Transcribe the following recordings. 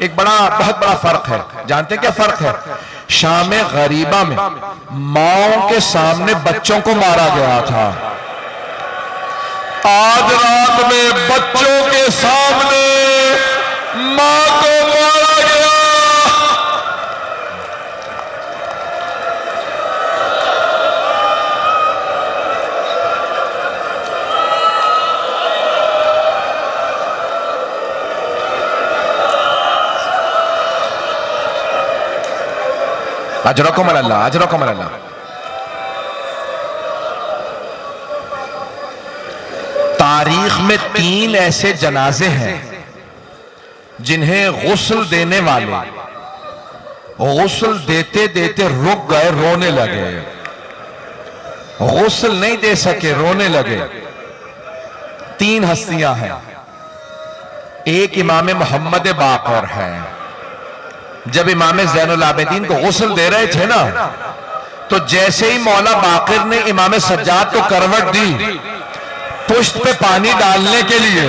ایک بہت بڑا فرق ہے. جانتے کیا فرق ہے؟ شام غریبہ میں ماؤں کے سامنے بچوں کو مارا گیا تھا. آج رات میں بچوں کے سامنے ماں کو مارا گیا. اجرکم اللہ، اجرکم اللہ. تاریخ میں 3 ایسے جنازے ہیں جنہیں غسل دینے والے غسل دیتے دیتے رک گئے، رونے لگے. غسل نہیں دے سکے، رونے لگے. 3 ہستیاں ہیں. ایک امام محمد باقر ہے. جب امام زین العابدین کو غسل دے رہے تھے نا، تو جیسے ہی مولا باقر نے امام سجاد کو کروٹ دی پشت پہ پانی ڈالنے کے لیے،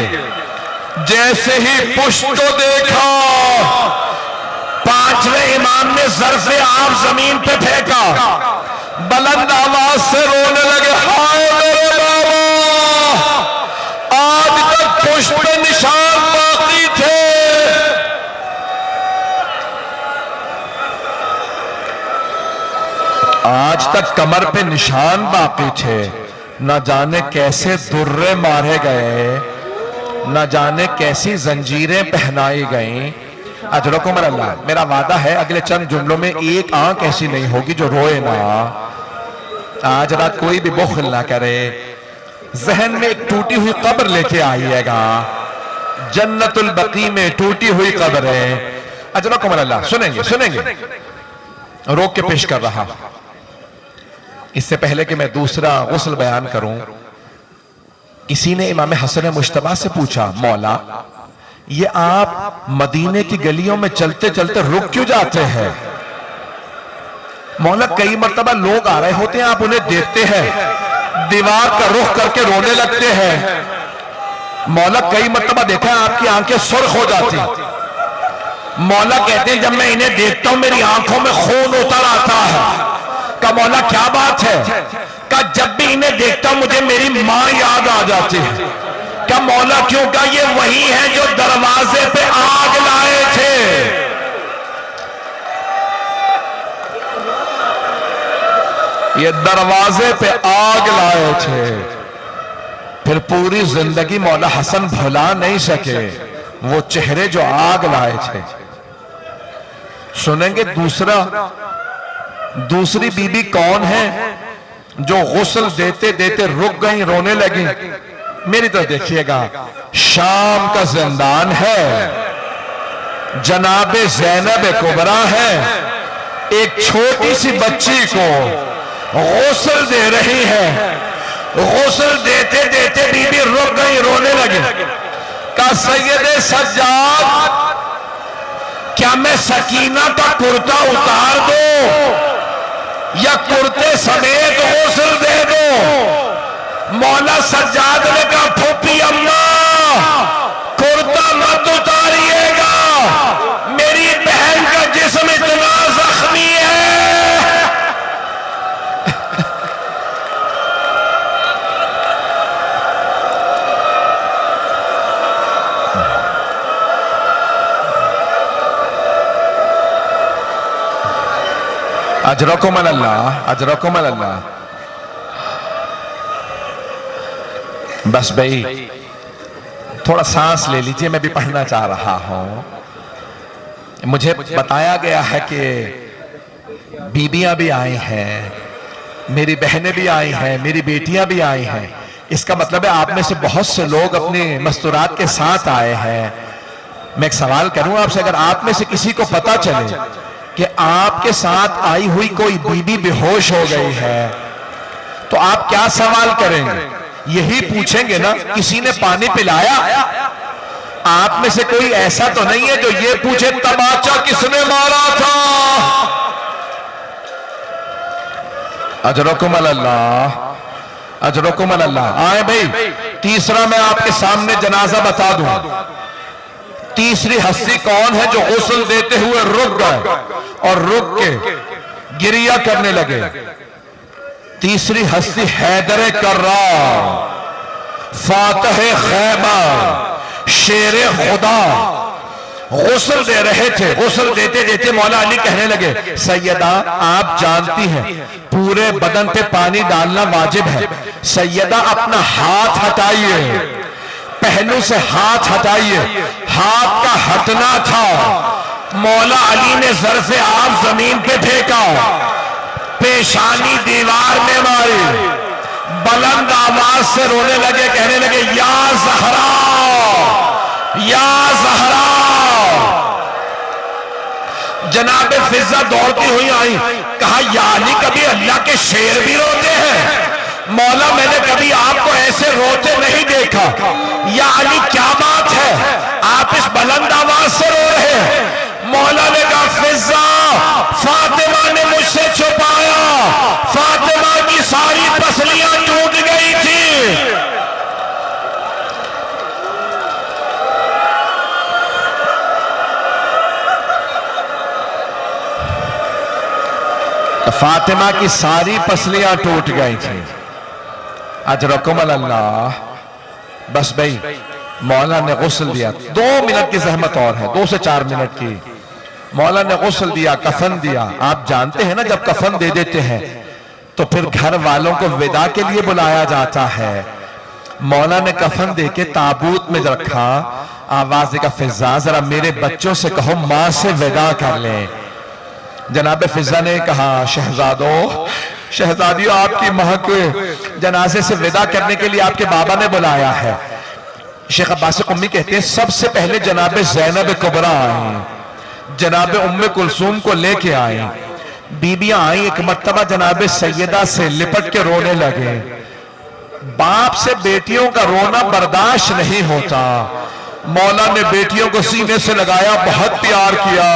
جیسے ہی پشت کو دیکھا 5ویں امام نے ظرف آب زمین پہ پھینکا، بلند آواز سے رونے لگے، ہائے میرے بابا، آج تک پشت پہ نشان باقی تھے. آج تک کمر پہ نشان باقی تھے. نہ جانے کیسے درے مارے گئے، نہ جانے کیسی زنجیریں پہنائی گئیں. اجرکم اللہ. میرا وعدہ ہے اگلے چند جملوں میں ایک آنکھ ایسی نہیں ہوگی جو روئے نہ. آج رات کوئی بھی بخل نہ کرے. ذہن میں ایک ٹوٹی ہوئی قبر لے کے آئیے گا. جنت البقیع میں ٹوٹی ہوئی قبر ہے. اجرکم اللہ. سنیں گے سنیں گے. روک کے پیش کر رہا. اس سے پہلے کہ میں دوسرا غسل بیان کروں، کسی نے امام حسن مجتبیٰ سے پوچھا، مولا یہ آپ مدینے کی گلیوں میں چلتے چلتے رک کیوں جاتے ہیں؟ مولا کئی مرتبہ لوگ آ رہے ہوتے ہیں، آپ انہیں دیکھتے ہیں، دیوار کا رخ کر کے رونے لگتے ہیں. مولا کئی مرتبہ دیکھا ہے آپ کی آنکھیں سرخ ہو جاتی. مولا کہتے ہیں جب میں انہیں دیکھتا ہوں میری آنکھوں میں خون اتر آتا ہے. کہا مولا کیا بات ہے؟ کہا جب بھی انہیں دیکھتا ہوں مجھے میری ماں یاد آ جاتی ہے. کہا مولا کیوں؟ کہا یہ وہی ہیں جو دروازے پہ آگ لائے تھے. یہ دروازے پہ آگ لائے تھے. پھر پوری زندگی مولا حسن بھلا نہیں سکے وہ چہرے جو آگ لائے تھے. سنیں گے دوسری بی بی کون ہے جو غسل دیتے دیتے رک گئیں، رونے لگیں؟ میری طرف دیکھیے گا. شام کا زندان ہے، جناب زینب کبریٰ ہے. ایک چھوٹی سی بچی کو غسل دے رہی ہے. غسل دیتے دیتے بی بی رک گئی، رونے لگے. کہا سید سجاد کیا میں سکینہ کا کرتا اتار دوں یا کرتے سمیت غسل دے دو؟ مولا سجاد نے کہا پھوپھی اماں کرتا مت اتاریے گا، میری بہن کا جسم اتنا زخمی ہے. اجرکم اللہ، اجرکم اللہ. بس بھائی تھوڑا سانس لے لیجئے، میں بھی پڑھنا چاہ رہا ہوں. مجھے بتایا گیا ہے کہ بیویاں بھی آئی ہیں، میری بہنیں بھی آئی ہیں، میری بیٹیاں بھی آئی ہیں. اس کا مطلب ہے آپ میں سے بہت سے لوگ اپنے مستورات کے ساتھ آئے ہیں. میں ایک سوال کروں آپ سے، اگر آپ میں سے کسی کو پتا چلے کہ آپ کے ساتھ آئی ہوئی کوئی بیوی بے ہوش ہو گئی ہے تو آپ کیا سوال کریں گے؟ یہی پوچھیں گے نا کسی نے پانی پلایا؟ آپ میں سے کوئی ایسا تو نہیں ہے جو یہ پوچھے تماچا کس نے مارا تھا؟ اجرکم اللہ، اجرکم اللہ. آئے بھائی تیسرا میں آپ کے سامنے جنازہ بتا دوں. تیسری ہستی کون ہے جو غسل دیتے ہوئے رک گئے اور رک کے گریہ کرنے لگے؟ تیسری ہستی حیدر کرار، فاتح خیبر، شیر خدا غسل دے رہے تھے۔ غسل دیتے دیتے مولا علی کہنے لگے سیدہ آپ جانتی ہیں پورے بدن پہ پانی ڈالنا واجب ہے، سیدہ اپنا ہاتھ ہٹائیے، پہلو سے ہاتھ ہٹائیے۔ ہاتھ کا ہٹنا تھا، مولا علی نے ظرف آب زمین پہ پھینکا، پیشانی دیوار میں ماری، بلند آواز سے رونے لگے، کہنے لگے یا زہرا یا زہرا۔ جناب فضہ دوڑتی ہوئی آئی، کہا یا علی کبھی اللہ کے شیر بھی روتے ہیں؟ مولا میں نے کبھی آپ کو ایسے روتے نہیں دیکھا، یا علی کیا بات ہے آپ اس بلند آواز سے رو رہے ہیں؟ مولا نے کہا فضہ فاطمہ نے مجھ سے چھپایا، فاطمہ کی ساری پسلیاں ٹوٹ گئی تھی۔ فاطمہ کی ساری پسلیاں ٹوٹ گئی تھی۔ اجرکم اللہ۔ بس بھئی مولا نے غسل دیا، 2 منٹ کی زحمت اور ہے، 2 سے 4 منٹ کی۔ مولا نے غسل دیا، کفن دیا۔ آپ جانتے ہیں نا جب کفن دے دیتے ہیں تو پھر گھر والوں کو وداع کے لیے بلایا جاتا ہے۔ مولا نے کفن دے کے تابوت میں رکھا، آواز کا فضہ ذرا میرے بچوں سے کہو ماں سے وداع کر لیں۔ جناب فضہ نے کہا شہزادو شہزادیوں آپ کی ماں کے جنازے سے وداع کرنے کے لیے آپ کے بابا نے بلایا ہے۔ شیخ عباس قمی کہتے ہیں سب سے پہلے جناب زینب کبریٰ آئیں، جناب ام کلثوم کو لے کے آئیں، بیبیاں آئیں، ایک مرتبہ جناب سیدہ سے لپٹ کے رونے لگے۔ باپ سے بیٹیوں کا رونا برداشت نہیں ہوتا، مولا نے بیٹیوں کو سینے سے لگایا، بہت پیار کیا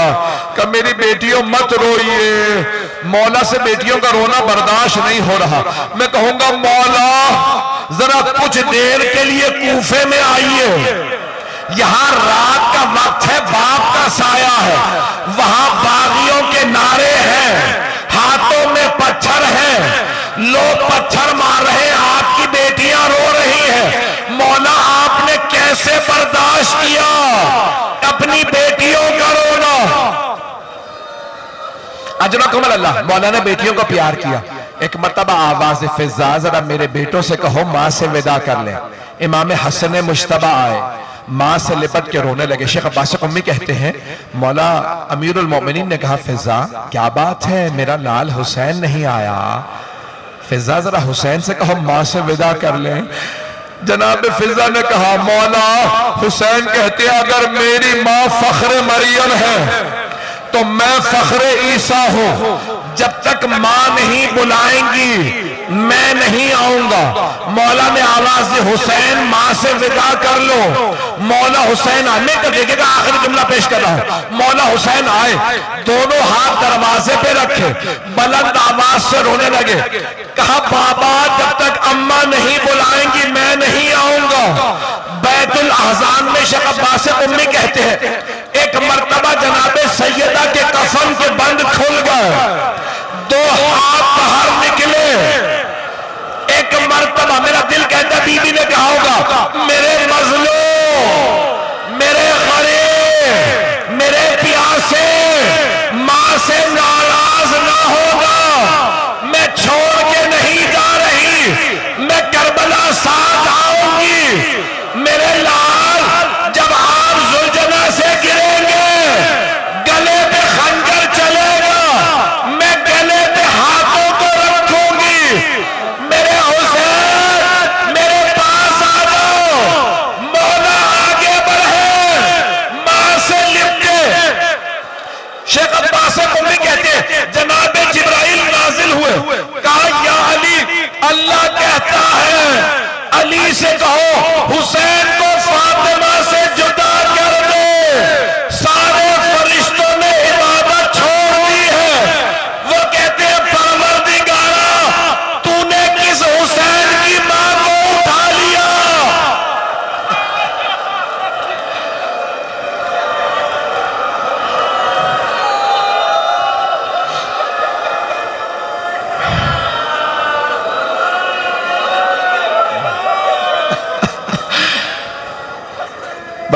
کہ میری بیٹیوں مت روئیے، مولا سے بیٹیوں کا رونا برداشت نہیں ہو رہا۔ میں کہوں گا مولا ذرا کچھ دیر کے لیے کوفے میں آئیے، یہاں رات کا وقت ہے، باپ کا سایہ ہے، وہاں باغیوں کے نعرے ہیں، ہاتھوں میں پتھر ہیں، لوگ پتھر مار رہے ہیں، آپ کی بیٹیاں رو رہی ہیں۔ مولا آپ نے کیسے برداشت کیا اپنی بیٹیوں کا رونا؟ اجرکم اللہ۔ مولا نے بیٹیوں کو پیار کیا۔ ایک مرتبہ آواز فضہ ذرا میرے بیٹوں سے کہو ماں سے وداع کر لیں۔ امام حسن مجتبیٰ آئے، ماں سے لپٹ کے رونے لگے۔ شیخ عباس قمی کہتے ہیں مولا امیر المومنین نے کہا فضہ کیا بات ہے میرا لال حسین نہیں آیا؟ فضہ ذرا حسین سے کہو ماں سے وداع کر لیں۔ جناب فضہ نے کہا مولا حسین کہتے ہیں اگر میری ماں فخر مریم ہے تو میں فخر عیسیٰ ہوں، جب تک ماں نہیں بلائیں گی میں نہیں آؤں گا۔ مولا نے آواز دی حسین ماں سے وداع کر لو۔ مولا حسین آنے کا دیکھے گا آخری جملہ پیش کر رہا ہوں۔ مولا حسین آئے، دونوں ہاتھ دروازے پہ رکھے، بلند آواز سے رونے لگے، کہا بابا جب تک اماں نہیں بلائیں گی میں نہیں آؤں گا۔ بیت الاحزان میں شیخ عباس قمی کہتے ہیں ایک مرتبہ جناب سیدہ کے کفن کے بند کھل گئے، 2 ہاتھ باہر نکلے۔ ایک مرتبہ میرا دل کہتا بی بی نے کہا ہوگا میرے مظلوم، میرے غریب، میرے پیاسے ماں سے ناراض نہ ہوگا، میں چھوڑ کے نہیں جا رہی، میں کربلا ساتھ آؤں گی۔ میرے لال جب آپ زلجنہ سے گریں گے گلے پہ خنجر چلے گا،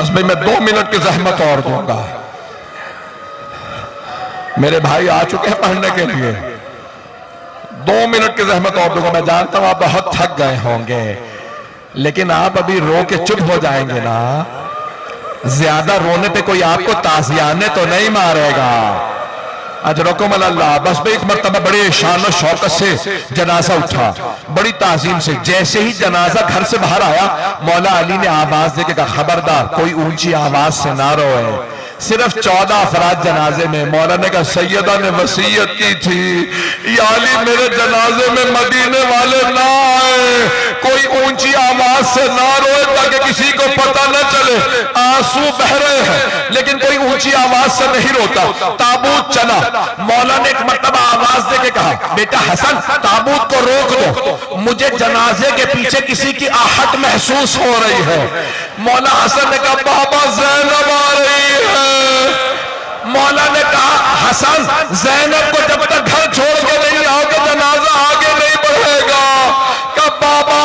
بس بھئی میں 2 منٹ کی زحمت اور دوں گا. میرے بھائی آ چکے ہیں پڑھنے کے لیے. 2 منٹ کی زحمت اور دوں گا. میں جانتا ہوں آپ بہت تھک گئے ہوں گے لیکن آپ ابھی رو کے چپ ہو جائیں گے نا. زیادہ رونے پہ کوئی آپ کو تازیانے تو نہیں مارے گا. اجرکم اللہ. بس بھی ایک مرتبہ بڑی شان و شوقت سے جنازہ اٹھا, بڑی تعظیم سے. جیسے ہی جنازہ گھر سے باہر آیا مولا علی نے آواز دے کے کہا خبردار کوئی اونچی آواز سے نہ روئے. صرف 14 افراد جنازے میں. مولا نے کہا سیدہ نے وصیت کی تھی یا علی میرے جنازے میں مدینے والے نہ آئے, کوئی اونچی آواز سے نہ روئے تاکہ کسی کو پتہ نہ چلے آنسو بہ رہے ہیں لیکن کوئی اونچی آواز سے نہیں روتا. تابوت چلا. مولا نے ایک مرتبہ آواز دے کے کہا بیٹا حسن تابوت کو روک دو, مجھے جنازے کے پیچھے کسی کی آہٹ محسوس ہو رہی ہے. مولا حسن نے کہا بابا زینب آ رہی ہے. مولا نے کہا حسن زینب کو جب تک گھر چھوڑ کے نہیں آؤ گے جنازہ آگے نہیں بڑھے گا. کہا بابا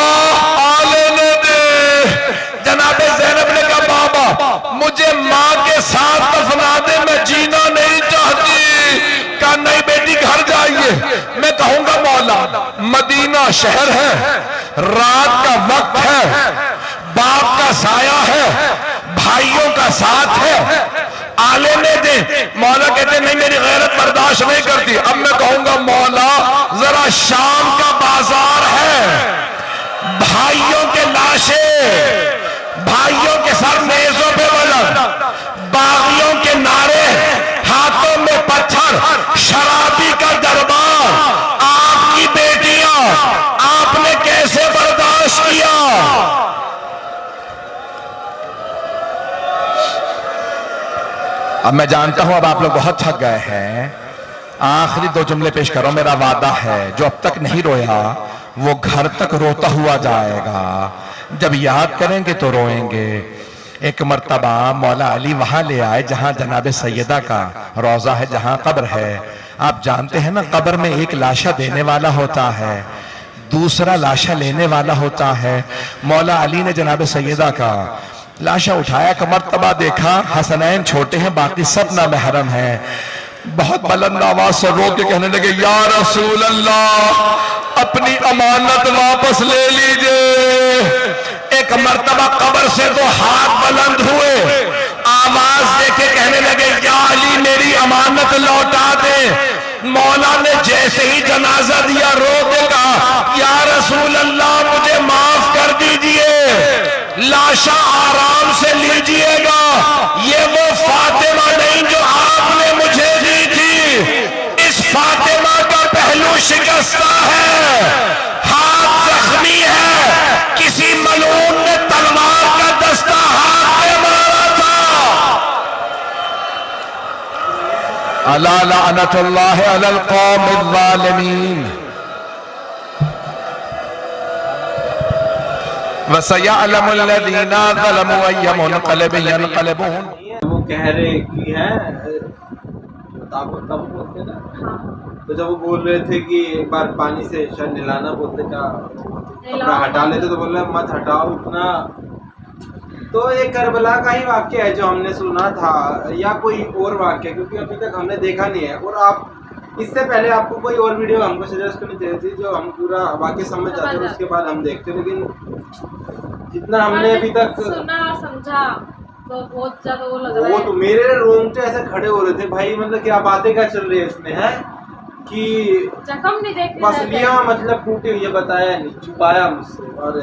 آ لینے دے. جناب زینب نے کہا بابا مجھے ماں کے ساتھ دفنا دے, میں جینا نہیں چاہتی. کہا نہیں بیٹی گھر جائیے. میں کہوں گا مولا مدینہ شہر ہے, رات کا وقت ہے, باپ کا سایہ ہے, بھائیوں کا ساتھ ہے, آلے میں دیں. مولا کہتے نہیں میری غیرت برداشت نہیں کرتی. اب میں کہوں گا مولا ذرا شام کا بازار ہے, بھائیوں کے لاشیں, بھائیوں کے سر نیزوں پہ بلند, باغیوں کے نعرے, ہاتھوں میں پتھر, شرابی کا دربار, آپ کی بیٹیاں, آپ نے کیسے برداشت کیا؟ اب میں جانتا ہوں اب آپ لوگ بہت تھک گئے ہیں. آخری 2 جملے پیش کرو. میرا وعدہ ہے جو اب تک نہیں رویا وہ گھر تک روتا ہوا جائے گا. جب یاد کریں گے تو روئیں گے. ایک مرتبہ مولا علی وہاں لے آئے جہاں جناب سیدہ کا روضہ ہے, جہاں قبر ہے. آپ جانتے ہیں نا قبر میں ایک لاشا دینے والا ہوتا ہے, دوسرا لاشا لینے والا ہوتا ہے. مولا علی نے جناب سیدہ کا لاشا اٹھایا, ایک مرتبہ دیکھا حسنین چھوٹے ہیں باقی سب نامحرم ہیں. بہت بلند آواز سے رو کے کہنے لگے یا رسول اللہ اپنی امانت واپس لے لیجئے. ایک مرتبہ قبر سے 2 ہاتھ بلند ہوئے, آواز دے کے کہنے لگے یا علی میری امانت لوٹا دے. مولا نے جیسے ہی جنازہ دیا رو کے کہا یا رسول اللہ مجھے معاف کر دیجئے, لاشا آرام سے لیجئے گا, یہ وہ فاطمہ نہیں جو آپ نے مجھے دی تھی. اس فاطمہ کا پہلو شکستہ ہے, ہاتھ زخمی ہے, کسی ملعون نے تلوار کا دستہ ہاتھ میں مارا تھا. الا لعنت اللہ علی القوم الظالمین وَسَيَعْلَمُ الَّذِينَ ظَلَمُوا أَيَّ مُنْقَلِبٍ يَنْقَلِبُونَ. وہ کہہ رہے کہ ہے تابوت بولتے نا, تو جب وہ بول رہے تھے کہ ایک بار پانی سے شاید نہلانا بولتے کا کپڑا ہٹا لیتے تو بول رہے مت ہٹاؤ اتنا. تو یہ کربلا کا ہی واقعہ ہے جو ہم نے سنا تھا یا کوئی اور واقعہ, کیونکہ ابھی تک ہم نے دیکھا نہیں ہے. اور آپ اس سے پہلے آپ کو کوئی اور ویڈیو ہم کو سجیسٹ کرنی چاہیے تھی جو ہم پورا واقعہ سمجھ جاتے ہیں, اس کے بعد ہم دیکھتے ہیں. لیکن جتنا ہم نے ابھی تک سنا سمجھا تو بہت زیادہ وہ لگ رہا ہے. وہ تو میرے رونگٹے ایسے کھڑے ہو رہے تھے بھائی, مطلب کیا باتیں کیا چل رہی ہے اس میں, ہے کہ زخم نہیں دیکھنے پسلیاں مطلب ٹوٹی ہوئی ہے, بتایا نہیں, چھپایا مجھ سے. اور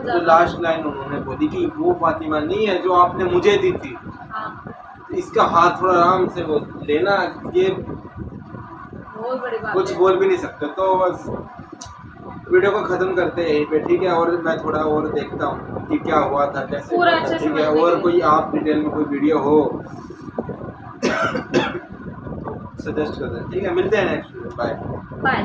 جو لاسٹ لائن انہوں نے بولی کہ وہ فاطمہ نہیں ہے جو آپ نے مجھے دی تھی, اس کا ہاتھ تھوڑا آرام سے وہ لینا, یہ کچھ بول بھی نہیں سکتے. تو بس ویڈیو کو ختم کرتے ہیں یہیں پہ, ٹھیک ہے. اور میں تھوڑا اور دیکھتا ہوں کہ کیا ہوا تھا, کیسے ہوا تھا, ٹھیک ہے. اور کوئی آپ ڈیٹیل میں کوئی ویڈیو ہو سجیسٹ کر دیں, ٹھیک ہے. ملتے ہیں نیکسٹ ویڈیو. بائے.